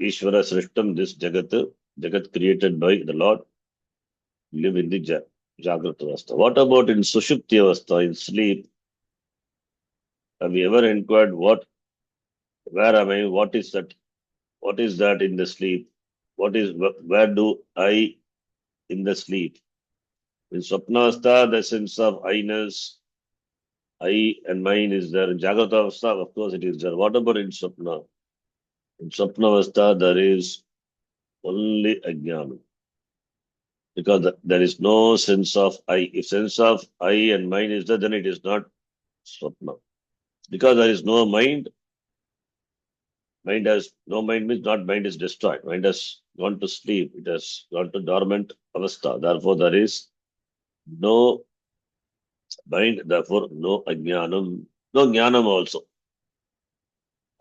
Ishvara Srishtam, this Jagat created by the Lord, live in the Jagrata Avastha. What about in Sushupti Avastha, in sleep? Have you ever inquired where am I? What is that? What is that in the sleep? Where do I in the sleep? In Swapnavastha, the sense of I and mine is there. In Jagrata Avastha, of course, it is there. What about in Swapna? In Swapnavastha, there is only Ajnana. Because there is no sense of I. If sense of I and mine is there, then it is not Swapna. Because there is no mind, mind has no mind means not mind is destroyed. Mind has gone to sleep. It has gone to dormant avastha. Therefore, there is no mind. Therefore, no ajnanam. No jnanam also.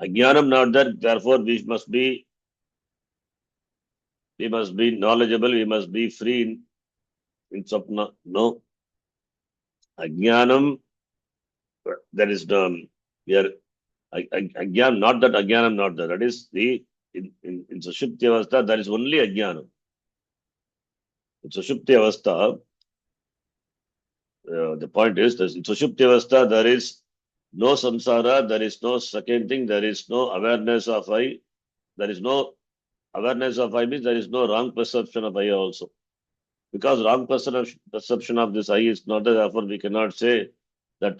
Ajnanam not there. Therefore, we must be knowledgeable. We must be free in sapna. No ajnanam. There is no. We are ajnanam. Not that ajnanam not there. That is the in Sushupti avastha. There is only ajnanam. In Sushupti avastha. The point is, in Sushupti Avastha, there is no samsara, there is no second thing, there is no awareness of I. There is no awareness of I means there is no wrong perception of I also. Because wrong perception of this I is not there, therefore we cannot say that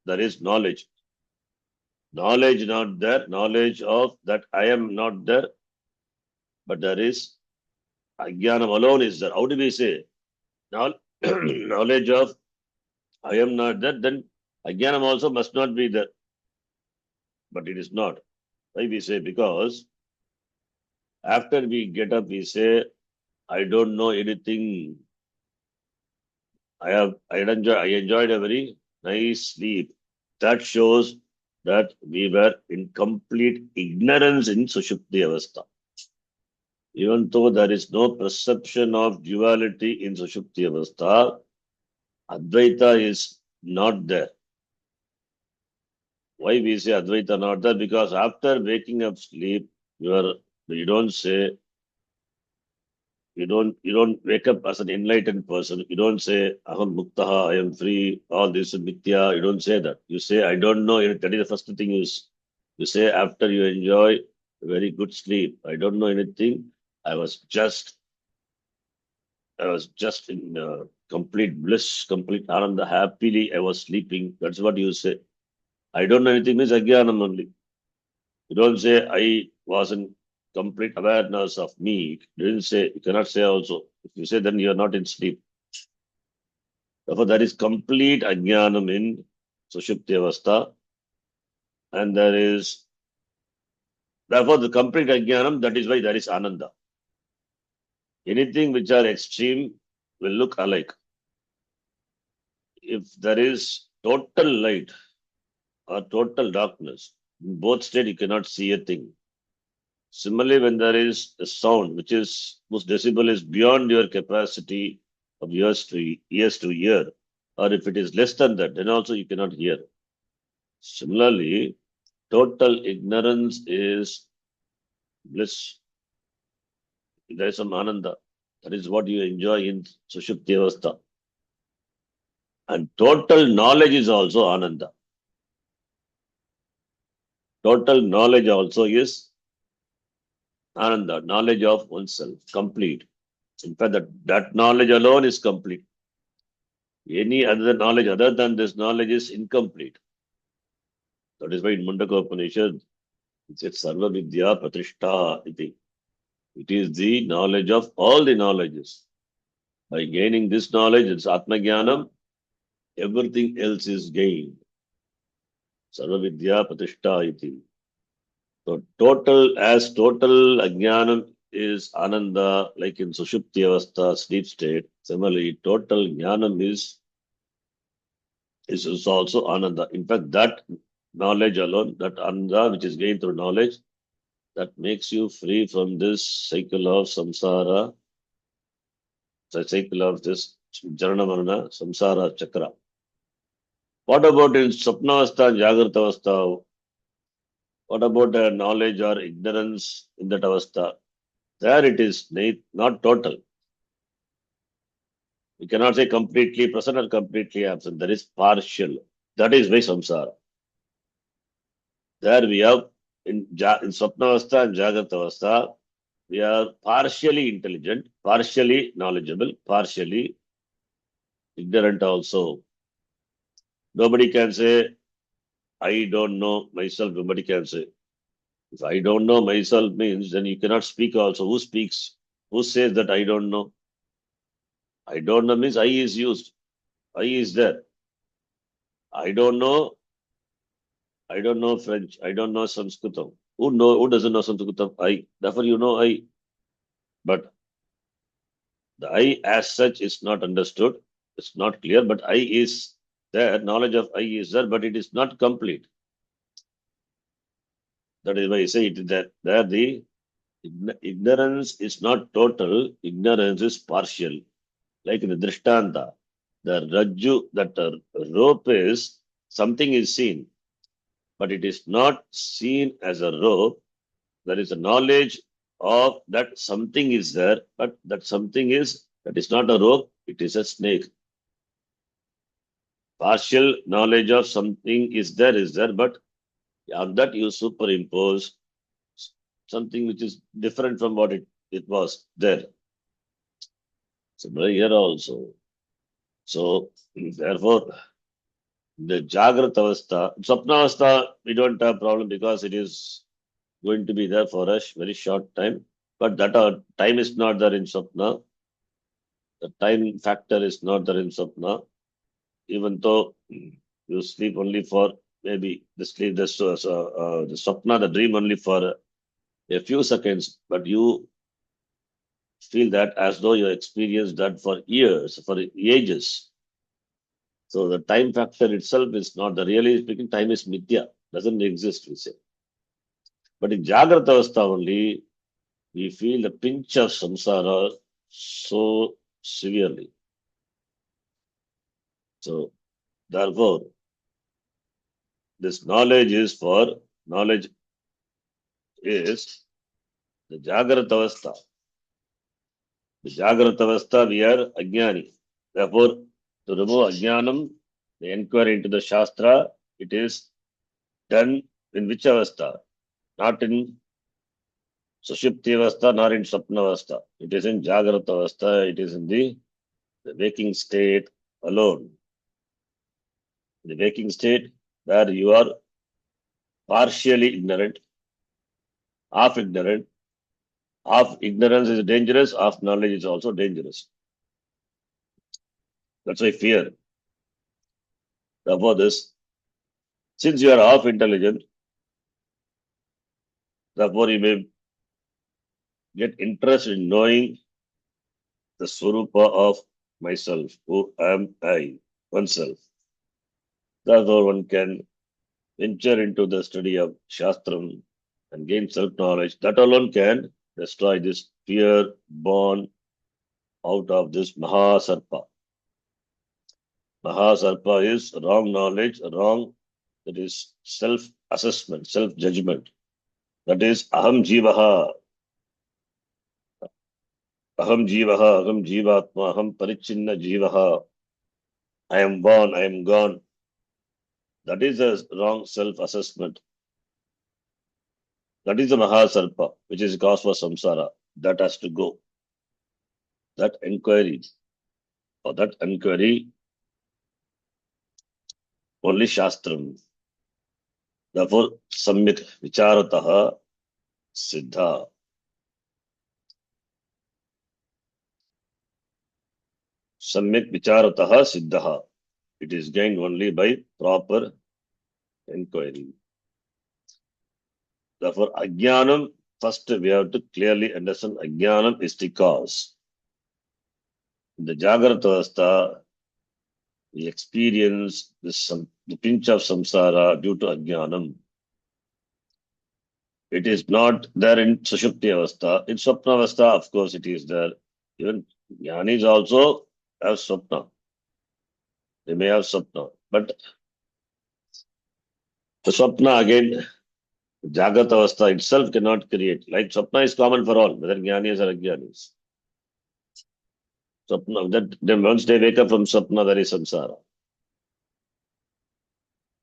there is knowledge. Knowledge not there, knowledge of that I am not there, but there is Ajnanam alone is there. How do we say? Knowledge of I am not there, then Ajnanam also must not be there. But it is not. Why we say? Because after we get up, we say, I don't know anything. I enjoyed a very nice sleep. That shows that we were in complete ignorance in Sushupti Avastha. Even though there is no perception of duality in Sushupti Avastha, Advaita is not there. Why we say Advaita not there? Because after waking up sleep, you don't say, you don't wake up as an enlightened person. You don't say, Aham Muktaha, I am free, all this is Mithya. You don't say that. You say, I don't know. That is the first thing you say after you enjoy a very good sleep. I don't know anything. I was just in complete bliss, complete ananda, happily I was sleeping. That's what you say. I don't know anything means Ajnanam only. You don't say I was in complete awareness of me. You cannot say also. If you say then you are not in sleep. Therefore, there is complete ajnanam in Sushupti Avastha. And therefore the complete ajnanam, that is why there is ananda. Anything which are extreme will look alike. If there is total light or total darkness, in both states you cannot see a thing. Similarly, when there is a sound whose decibel is beyond your capacity of ears to hear, or if it is less than that, then also you cannot hear. Similarly, total ignorance is bliss. There is some ananda. That is what you enjoy in Sushupti Avastha. And total knowledge is also ananda. Total knowledge also is ananda, knowledge of oneself, complete. In fact, that knowledge alone is complete. Any other knowledge other than this knowledge is incomplete. That is why in Mundaka Upanishad, it says Sarva Vidya Pratishtha iti. It is the knowledge of all the knowledges. By gaining this knowledge, it's Atma Jnanam, everything else is gained. Sarva Vidya Pratishtha iti. So total Ajnanam is Ananda, like in Sushupti Avastha, sleep state. Similarly, total Jnanam is also Ananda. In fact, that knowledge alone, that Ananda which is gained through knowledge, that makes you free from this cycle of samsara, the cycle of this Jarana Marana, samsara chakra. What about in Sapnavastha and Jagratavastha? What about knowledge or ignorance in that avastha? There it is not total. We cannot say completely present or completely absent. There is partial. That is why samsara. There we have in Swapnavastha and Jagratavastha, we are partially intelligent, partially knowledgeable, partially ignorant also. Nobody can say, I don't know myself. Nobody can say. If I don't know myself means, then you cannot speak also. Who speaks? Who says that I don't know? I don't know means I is used. I is there. I don't know. I don't know French. I don't know Sanskritam. Who doesn't know Sanskritam? I. Therefore, you know I. But the I as such is not understood. It's not clear. But I is there. Knowledge of I is there, but it is not complete. That is why I say it that there the ignorance is not total. Ignorance is partial. Like in the Drishtanta, the Rajju, that rope is something is seen, but it is not seen as a rope. There is a knowledge of that something is there, but that is not a rope, it is a snake. Partial knowledge of something is there, but on that you superimpose something which is different from what it was there. Similar here also. So, therefore, the Jagrata Avastha, Swapna Avastha, we don't have problem because it is going to be there for a very short time. But that time is not there in Swapna. The time factor is not there in Swapna. Even though you sleep only for maybe the Swapna, the dream only for a few seconds, but you feel that as though you experienced that for years, for ages. So the time factor itself is not the really speaking. Time is mithya, doesn't exist. We say, but in Jagrata Avastha only we feel the pinch of samsara so severely. So therefore, this knowledge is the Jagrata Avastha. The Jagrata Avastha we are ajnani. Therefore, to remove ajnanam, the inquiry into the Shastra, it is done in which avastha? Not in Sushupti Avastha, nor in Sapna Avastha. It is in Jagrata Avastha, it is in the waking state alone. The waking state where you are partially ignorant, half ignorant. Half ignorance is dangerous, half knowledge is also dangerous. That's why fear. Therefore, since you are half intelligent, therefore you may get interest in knowing the Swarupa of myself, who am I, oneself. Therefore, one can venture into the study of Shastram and gain self-knowledge. That alone can destroy this fear born out of this Mahasarpa. Mahasarpa is wrong knowledge, that is self-assessment, self-judgment. That is aham jivatma, aham parichinna jivaha. I am born, I am gone. That is a wrong self-assessment. That is the Mahasarpa, which is cause for samsara. That has to go. That inquiry, only Shastram. Therefore, Samyik Vicharataha Siddha. Samyak vicharataha siddhaha. It is gained only by proper inquiry. Therefore, ajnanam, first we have to clearly understand ajnanam is the cause. In the Jagrata Avastha, we experience the pinch of samsara due to ajnanam. It is not there in Sushupti Avastha. In Swapna Avastha, of course, it is there. Even Jnanis also have Swapna. They may have Swapna. But the Swapna again, Jagat Avastha itself cannot create. Like Swapna is common for all, whether Jnanis or Ajnanis. Swapna, that then once they wake up from Swapna, there is samsara.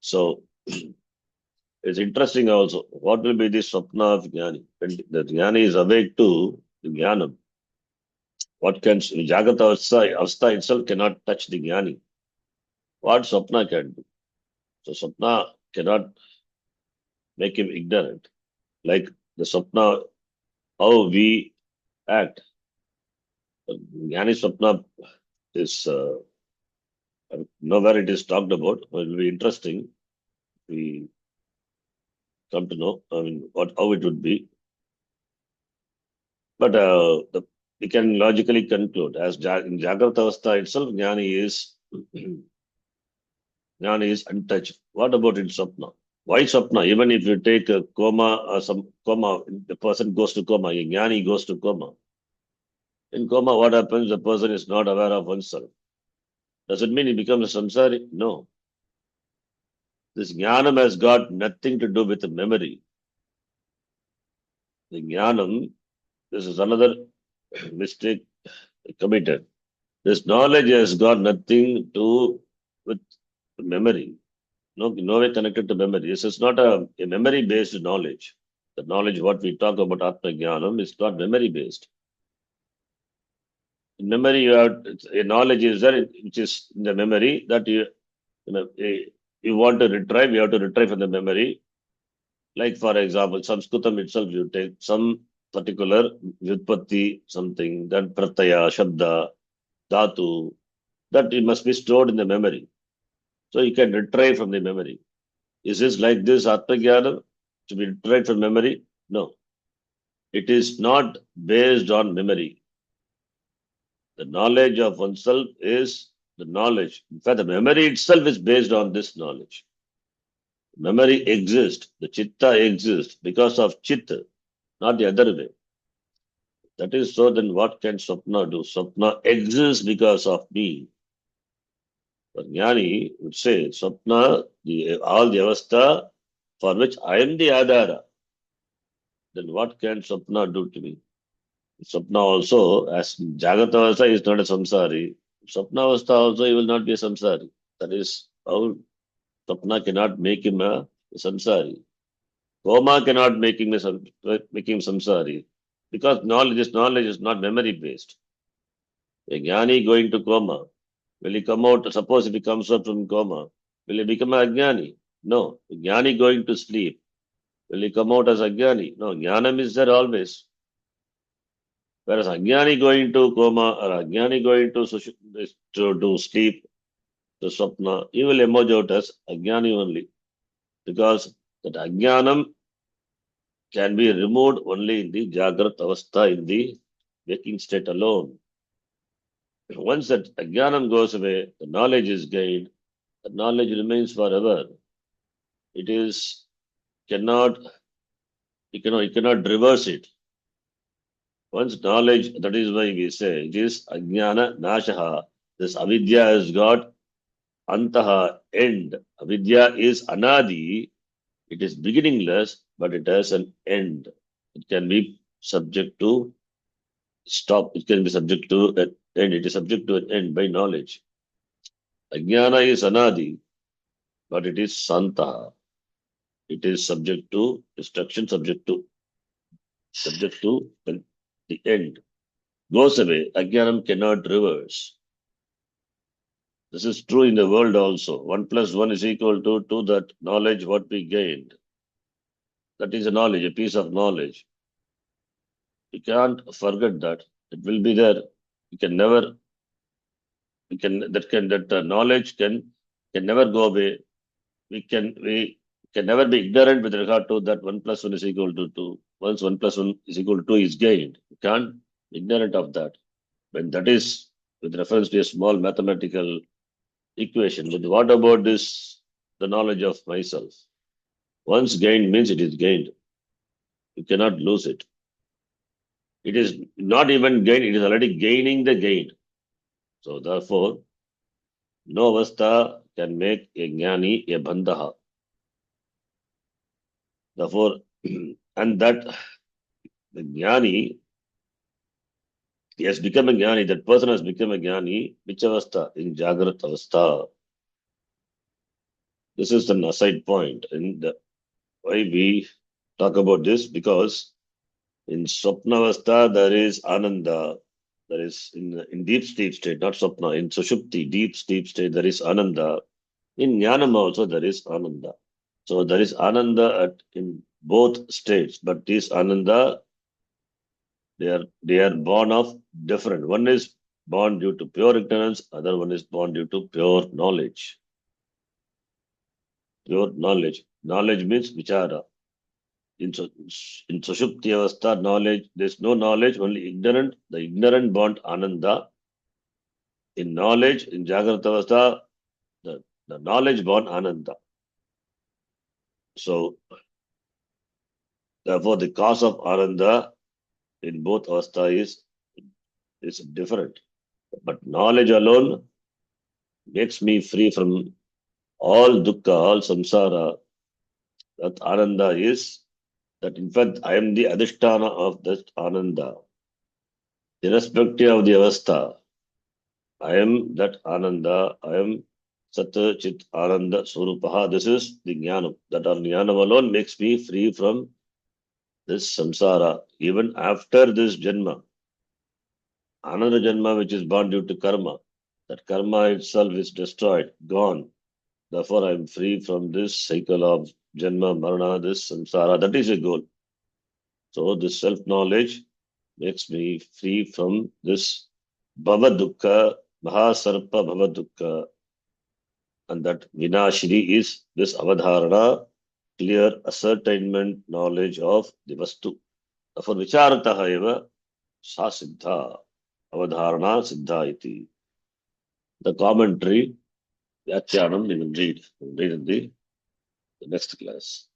So it's interesting also. What will be the Swapna of Jnani? When the Jnani is awake to the Jnanam, what can Jagat Avastha itself cannot touch the Jnani. What Swapna can do? So Swapna cannot make him ignorant. Like the Swapna, how we act. Jnani Swapna is nowhere it is talked about. It will be interesting. We come to know. I mean, how it would be. But we can logically conclude as in Jagrata Avastha itself, Jnani is untouched. What about in Swapna? Why Swapna? Even if you take a coma or some coma, the person goes to coma, a Jnani goes to coma. In coma, what happens? The person is not aware of oneself. Does it mean he becomes a samsari? No. This jnanam has got nothing to do with the memory. The jnanam, this is another mistake committed. This knowledge has got nothing to do with memory. No way connected to memory. This is not a memory-based knowledge. The knowledge what we talk about Atma Jnanam is not memory-based. In memory, you have a knowledge is there, which is in the memory that you want to retrieve, you have to retrieve from the memory. Like for example, Sanskritam itself, you take some particular Vyutpatti, something, then Pratyaya, Shabda, Dhatu, that it must be stored in the memory. So you can retrieve from the memory. Is this like this Atmajnana to be retrieved from memory? No. It is not based on memory. The knowledge of oneself is the knowledge. In fact, the memory itself is based on this knowledge. Memory exists, the chitta exists because of chitta, not the other way. That is so, then what can Swapna do? Swapna exists because of me. But Jnani would say, Swapna, all the avastha for which I am the Adhara, then what can Swapna do to me? Swapna also, as Jagat avastha is not a samsari, Swapna avastha also he will not be a samsari. That is how Swapna cannot make him a samsari. Coma cannot make him samsari. Because this knowledge is not memory based. A jnani going to coma, will he come out? Suppose if he comes out from coma, will he become a jnani? No. A jnani going to sleep, will he come out as a jnani? No. Jnanam is there always. Whereas ajnani going to coma or ajnani going to sleep, to swapna, he will emerge out as ajnani only. Because that ajnanam can be removed only in the Jagrat Avastha, in the waking state alone. Once that ajnanam goes away, the knowledge is gained, the knowledge remains forever. It is cannot you cannot reverse it. Once knowledge, that is why we say it is ajnana nashaha. This avidya has got antaha end. Avidya is anadi, it is beginningless, but it has an end. It can be subject to stop. It can be subject to an end. It is subject to an end by knowledge. Ajnana is anadi, but it is santa. It is subject to destruction, subject to the end. Goes away. Ajnanam cannot reverse. This is true in the world also. 1 plus 1 is equal to 2, that knowledge what we gained. That is a knowledge, a piece of knowledge. You can't forget that. It will be there. You can never that knowledge can never go away. We can never be ignorant with regard to that 1 plus 1 is equal to 2. Once 1 plus 1 is equal to 2 is gained, we can't be ignorant of that. When that is with reference to a small mathematical equation. But what about this, the knowledge of myself? Once gained means it is gained. You cannot lose it. It is not even gained, it is already gaining the gain. So therefore, no avastha can make a jnani a bandha. Therefore, and that the jnani, he has become a jnani, that person has become a jnani, which avastha? In Jagrat avastha. This is an aside point. And why we talk about this? Because in Swapnavastha, there is Ananda. There is in deep sleep state, not Swapna. In Sushupti, deep sleep state, there is Ananda. In Jnanam also, there is Ananda. So there is Ananda in both states, but this Ananda, they are born of different. One is born due to pure ignorance, other one is born due to pure knowledge. Pure knowledge. Knowledge means vichara. In Sushupti Avastha, knowledge, there's no knowledge, only ignorant. The ignorant born Ananda. In knowledge, in Jagrata Avastha, the knowledge born Ananda. So, therefore, the cause of Ananda in both Avastha is different. But knowledge alone makes me free from all dukkha, all samsara. That Ananda is, that in fact, I am the adhisthana of that Ananda. Irrespective of the Avastha, I am that Ananda, I am Sat Chit Ananda Swarupaha. This is the Jnanam. That Jnanam alone makes me free from this samsara, even after this Janma. Another Janma which is born due to karma. That karma itself is destroyed, gone. Therefore, I am free from this cycle of Janma, Marana, this samsara. That is a goal. So, this self knowledge makes me free from this Bhava Dukkha, Mahasarpa Bhava Dukkha. And that Vinashini is this Avadharana, clear ascertainment, knowledge of the Vastu. Therefore, Vicharataha eva sa siddha, Avadharana siddha iti. The commentary, Vyakhyanam, we will read. We will read in the next class.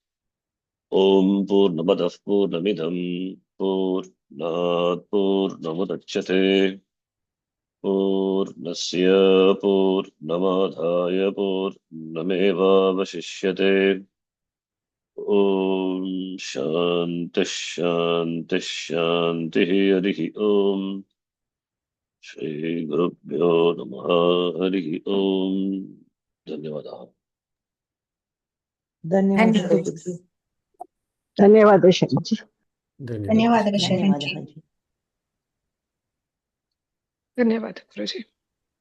Om Purnamadav Purnamidham Purnat Purnamudachyate Purnasya Purnamadhaya Purnamevavashishyate. Om Shanti Shanti Shanti Harihi Om Shri Gurubhyo Namaha Harihi Om. Dhanyavadah. ಧನ್ಯವಾದಗಳು. ಧನ್ಯವಾದ ಶರಣಜಿ. ಧನ್ಯವಾದಗಳು Sharan G. ಧನ್ಯವಾದ. ಧನ್ಯವಾದ ಗುರುಜಿ.